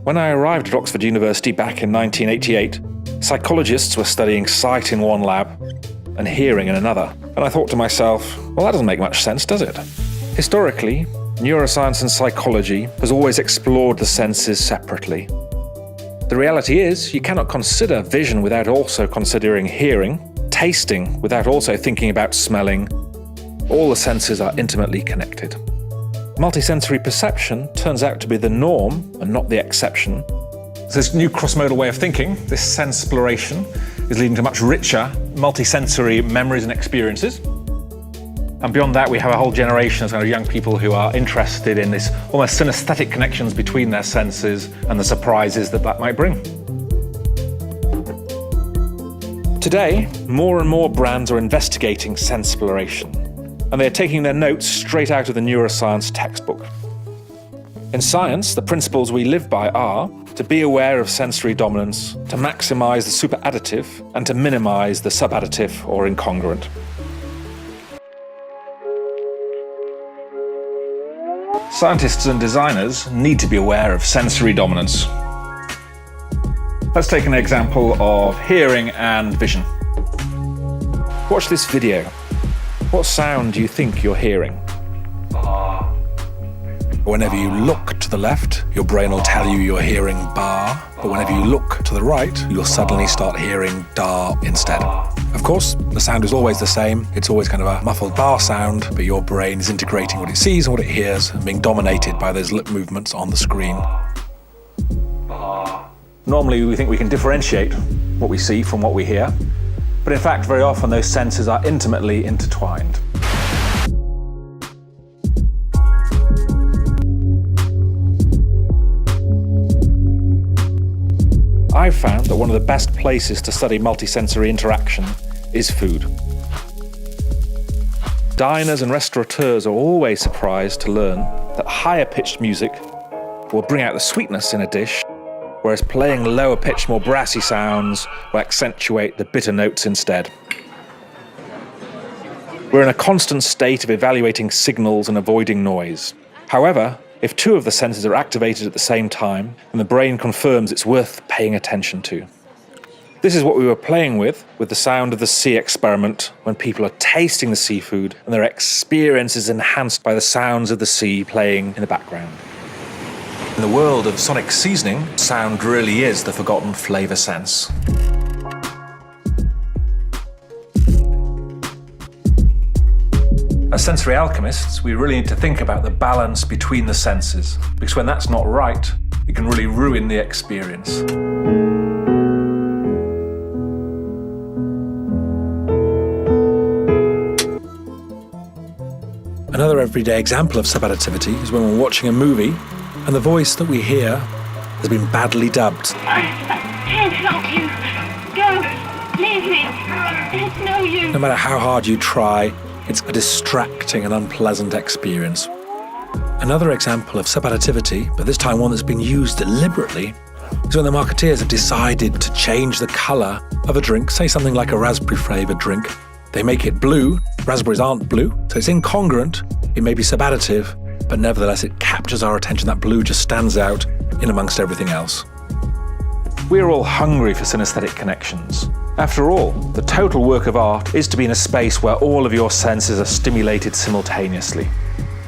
When I arrived at Oxford University back in 1988, psychologists were studying sight in one lab and hearing in another. And I thought to myself, well, that doesn't make much sense, does it? Historically, neuroscience and psychology has always explored the senses separately. The reality is, you cannot consider vision without also considering hearing, tasting without also thinking about smelling. All the senses are intimately connected. Multisensory perception turns out to be the norm and not the exception. This new cross-modal way of thinking, this sensploration, is leading to much richer multisensory memories and experiences. And beyond that, we have a whole generation of young people who are interested in this almost synesthetic connections between their senses and the surprises that that might bring. Today, more and more brands are investigating sensploration, and they're taking their notes straight out of the neuroscience textbook. In science, the principles we live by are to be aware of sensory dominance, to maximize the superadditive, and to minimize the subadditive or incongruent. Scientists and designers need to be aware of sensory dominance. Let's take an example of hearing and vision. Watch this video. What sound do you think you're hearing? Whenever you look to the left, your brain will tell you you're hearing bar, but whenever you look to the right, you'll suddenly start hearing da instead. Of course, the sound is always the same. It's always kind of a muffled bar sound, but your brain is integrating what it sees and what it hears and being dominated by those lip movements on the screen. Normally, we think we can differentiate what we see from what we hear, but in fact, very often those senses are intimately intertwined. I've found that one of the best places to study multisensory interaction is food. Diners and restaurateurs are always surprised to learn that higher-pitched music will bring out the sweetness in a dish, whereas playing lower-pitched, more brassy sounds will accentuate the bitter notes instead. We're in a constant state of evaluating signals and avoiding noise. However, if two of the senses are activated at the same time, then the brain confirms it's worth paying attention to. This is what we were playing with the sound of the sea experiment, when people are tasting the seafood and their experience is enhanced by the sounds of the sea playing in the background. In the world of sonic seasoning, sound really is the forgotten flavor sense. As sensory alchemists, we really need to think about the balance between the senses, because when that's not right, it can really ruin the experience. Another everyday example of subadditivity is when we're watching a movie and the voice that we hear has been badly dubbed. I can't help you. Go, leave me. There's no use. No matter how hard you try, it's a distracting and unpleasant experience. Another example of subadditivity, but this time one that's been used deliberately, is when the marketeers have decided to change the colour of a drink, say something like a raspberry-flavoured drink. They make it blue. Raspberries aren't blue, so it's incongruent. It may be subadditive, but nevertheless it captures our attention. That blue just stands out in amongst everything else. We're all hungry for synesthetic connections. After all, the total work of art is to be in a space where all of your senses are stimulated simultaneously.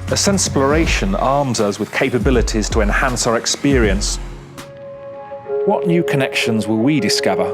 A sensploration arms us with capabilities to enhance our experience. What new connections will we discover?